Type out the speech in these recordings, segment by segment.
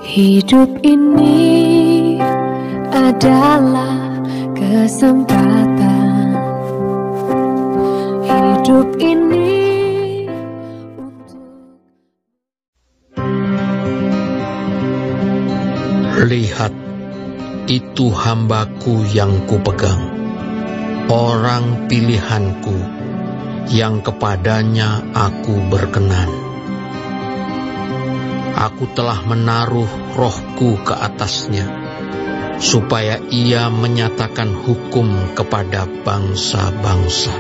Hidup ini adalah kesempatan. Hidup ini Lihat, itu hambaku yang kupegang, orang pilihanku, yang kepadanya aku berkenan. Aku telah menaruh rohku ke atasnya, supaya ia menyatakan hukum kepada bangsa-bangsa.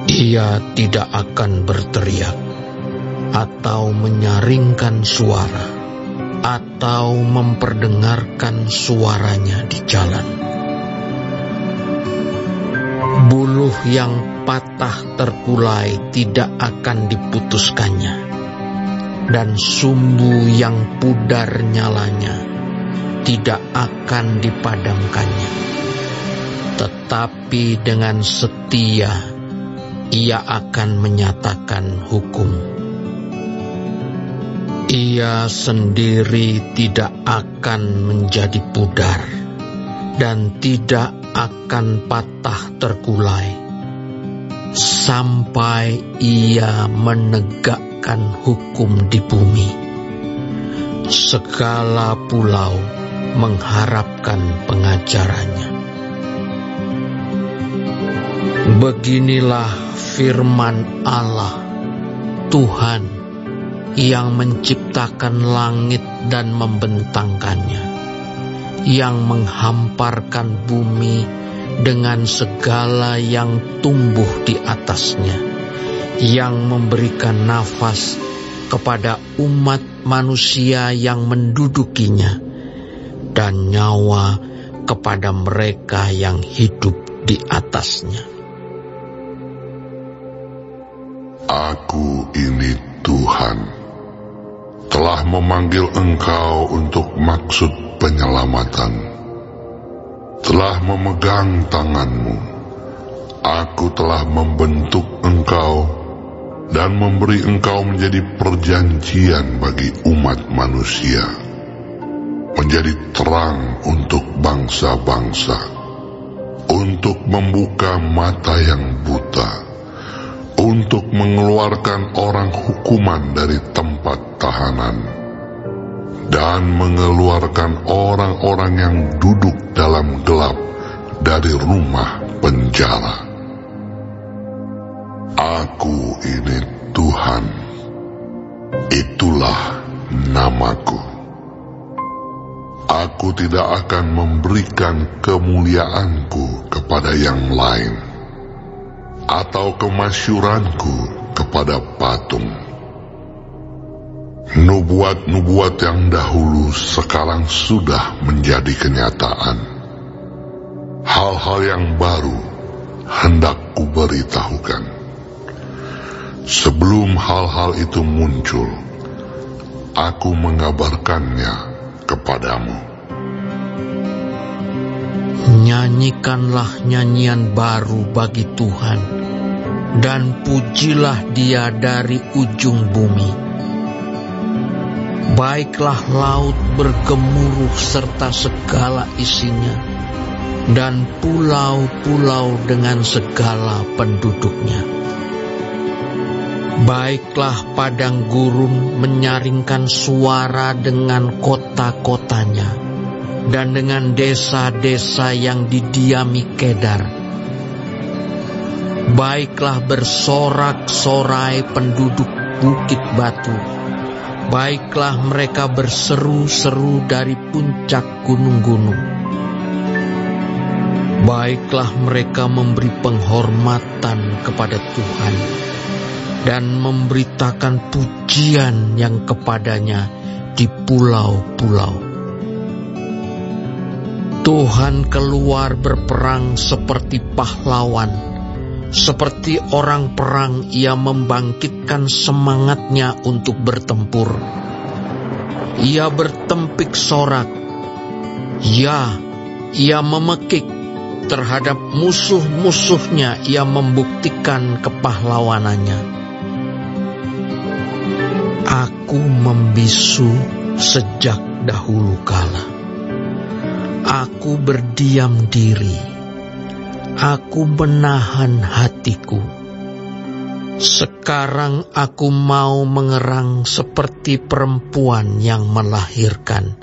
Ia tidak akan berteriak, atau menyaringkan suara, atau memperdengarkan suaranya di jalan. Buluh yang patah terkulai tidak akan diputuskannya, dan sumbu yang pudar nyalanya tidak akan dipadamkannya. Tetapi dengan setia ia akan menyatakan hukum. Ia sendiri tidak akan menjadi pudar dan tidak akan patah terkulai sampai ia menegakkan hukum di bumi. Segala pulau mengharapkan pengajarannya. Beginilah firman Allah, Tuhan yang menciptakan langit dan membentangkannya, yang menghamparkan bumi dengan segala yang tumbuh di atasnya, yang memberikan nafas kepada umat manusia yang mendudukinya, dan nyawa kepada mereka yang hidup di atasnya. Aku ini Tuhan, telah memanggil engkau untuk maksud penyelamatan, telah memegang tanganmu. Aku telah membentuk engkau dan memberi engkau menjadi perjanjian bagi umat manusia, menjadi terang untuk bangsa-bangsa, untuk membuka mata yang buta, untuk mengeluarkan orang hukuman dari tempat tahanan, dan mengeluarkan orang-orang yang duduk dalam gelap dari rumah penjara. Aku ini Tuhan, itulah namaku. Aku tidak akan memberikan kemuliaanku kepada yang lain, atau kemasyuranku kepada patung. Nubuat-nubuat yang dahulu sekarang sudah menjadi kenyataan. Hal-hal yang baru hendak kuberitahukan. Sebelum hal-hal itu muncul, aku mengabarkannya kepadamu. Nyanyikanlah nyanyian baru bagi Tuhan, dan pujilah Dia dari ujung bumi. Baiklah laut bergemuruh serta segala isinya, dan pulau-pulau dengan segala penduduknya. Baiklah padang gurun menyaringkan suara dengan kota-kotanya, dan dengan desa-desa yang didiami Kedar. Baiklah bersorak-sorai penduduk bukit batu. Baiklah mereka berseru-seru dari puncak gunung-gunung. Baiklah mereka memberi penghormatan kepada Tuhan, dan memberitakan pujian yang kepadanya di pulau-pulau. Tuhan keluar berperang seperti pahlawan, seperti orang perang. Ia membangkitkan semangatnya untuk bertempur. Ia bertempik sorak. Ya, ia memekik terhadap musuh-musuhnya. Ia membuktikan kepahlawanannya. Aku membisu sejak dahulu kala. Aku berdiam diri. Aku menahan hatiku. Sekarang aku mau mengerang seperti perempuan yang melahirkan.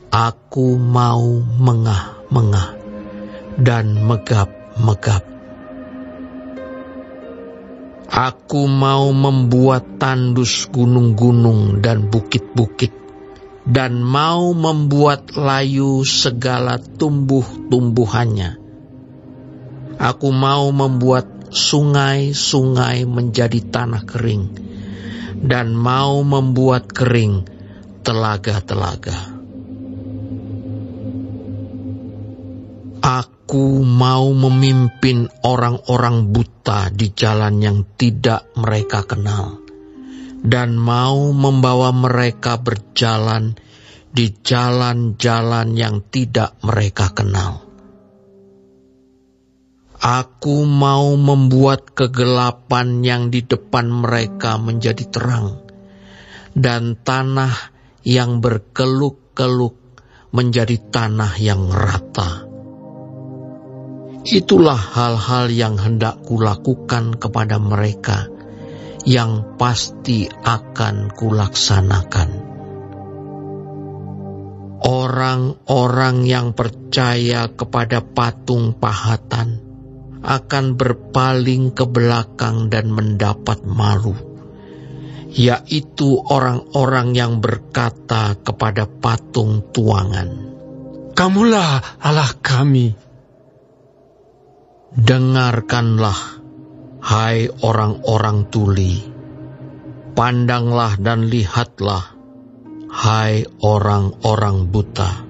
Aku mau mengah-mengah dan megap-megap. Aku mau membuat tandus gunung-gunung dan bukit-bukit, dan mau membuat layu segala tumbuh-tumbuhannya. Aku mau membuat sungai-sungai menjadi tanah kering, dan mau membuat kering telaga-telaga. Aku mau memimpin orang-orang buta di jalan yang tidak mereka kenal, dan mau membawa mereka berjalan di jalan-jalan yang tidak mereka kenal. Aku mau membuat kegelapan yang di depan mereka menjadi terang, dan tanah yang berkeluk-keluk menjadi tanah yang rata. Itulah hal-hal yang hendak kulakukan kepada mereka, yang pasti akan kulaksanakan. Orang-orang yang percaya kepada patung pahatan akan berpaling ke belakang dan mendapat malu, yaitu orang-orang yang berkata kepada patung tuangan, "Kamulah Allah kami." Dengarkanlah, hai orang-orang tuli, pandanglah dan lihatlah, hai orang-orang buta.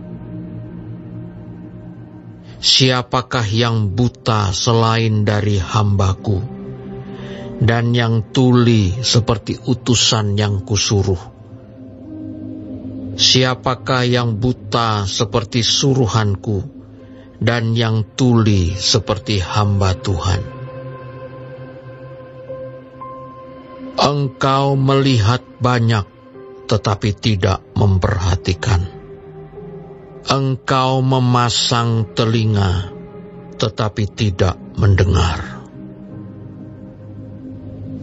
Siapakah yang buta selain dari hamba-Ku, dan yang tuli seperti utusan yang Kusuruh? Siapakah yang buta seperti suruhan-Ku, dan yang tuli seperti hamba Tuhan? Engkau melihat banyak, tetapi tidak memperhatikan. Engkau memasang telinga, tetapi tidak mendengar.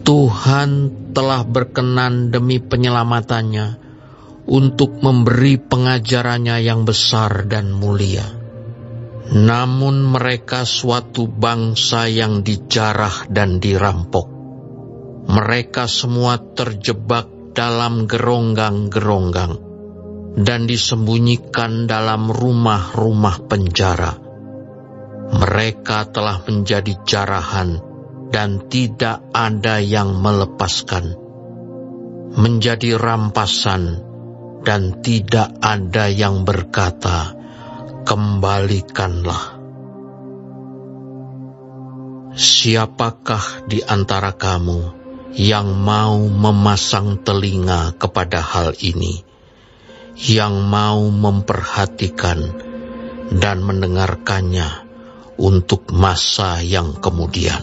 Tuhan telah berkenan demi penyelamatannya untuk memberi pengajarannya yang besar dan mulia. Namun mereka suatu bangsa yang dijarah dan dirampok. Mereka semua terjebak dalam geronggang-geronggang dan disembunyikan dalam rumah-rumah penjara. Mereka telah menjadi jarahan dan tidak ada yang melepaskan, menjadi rampasan dan tidak ada yang berkata, "Kembalikanlah." Siapakah di antara kamu yang mau memasang telinga kepada hal ini, yang mau memperhatikan dan mendengarkannya untuk masa yang kemudian?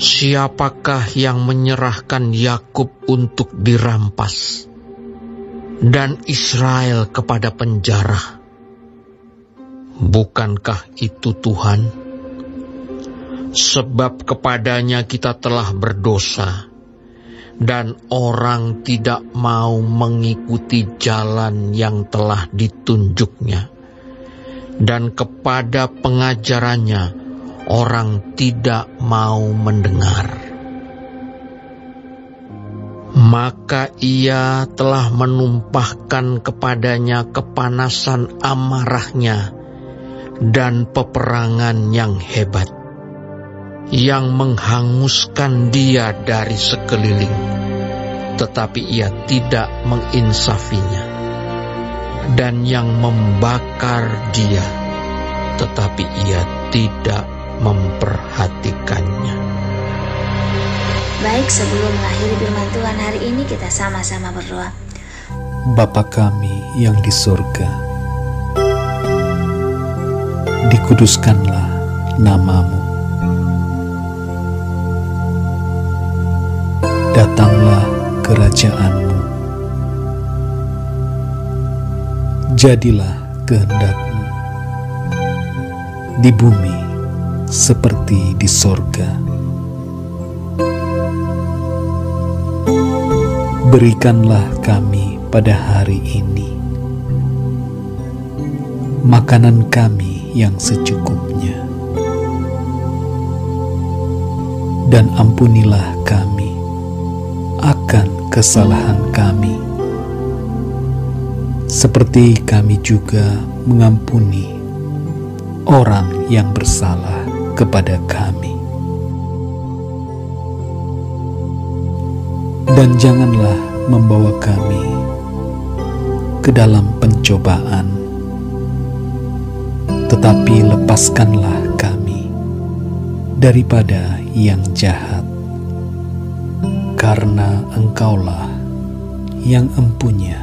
Siapakah yang menyerahkan Yakub untuk dirampas dan Israel kepada penjara? Bukankah itu Tuhan? Sebab kepadanya kita telah berdosa, dan orang tidak mau mengikuti jalan yang telah ditunjuknya, dan kepada pengajarannya orang tidak mau mendengar. Maka ia telah menumpahkan kepadanya kepanasan amarahnya dan peperangan yang hebat, yang menghanguskan dia dari sekeliling, tetapi ia tidak menginsafinya, dan yang membakar dia, tetapi ia tidak memperhatikannya. Baik, sebelum mengakhiri firman Tuhan hari ini, kita sama-sama berdoa. Bapa kami yang di surga, dikuduskanlah nama-Mu. Datang datanglah kerajaan-Mu. Jadilah kehendak-Mu di bumi seperti di sorga. Berikanlah kami pada hari ini makanan kami yang secukupnya, dan ampunilah kami akan kesalahan kami, seperti kami juga mengampuni orang yang bersalah kepada kami. Dan janganlah membawa kami ke dalam pencobaan, tetapi lepaskanlah kami daripada yang jahat, karena Engkaulah yang empunya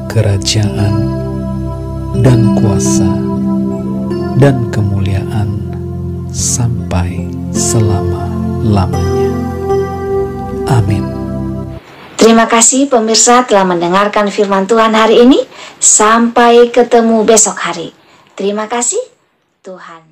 kerajaan dan kuasa dan kemuliaan sampai selama-lamanya. Amin. Terima kasih pemirsa telah mendengarkan firman Tuhan hari ini. Sampai ketemu besok hari. Terima kasih, Tuhan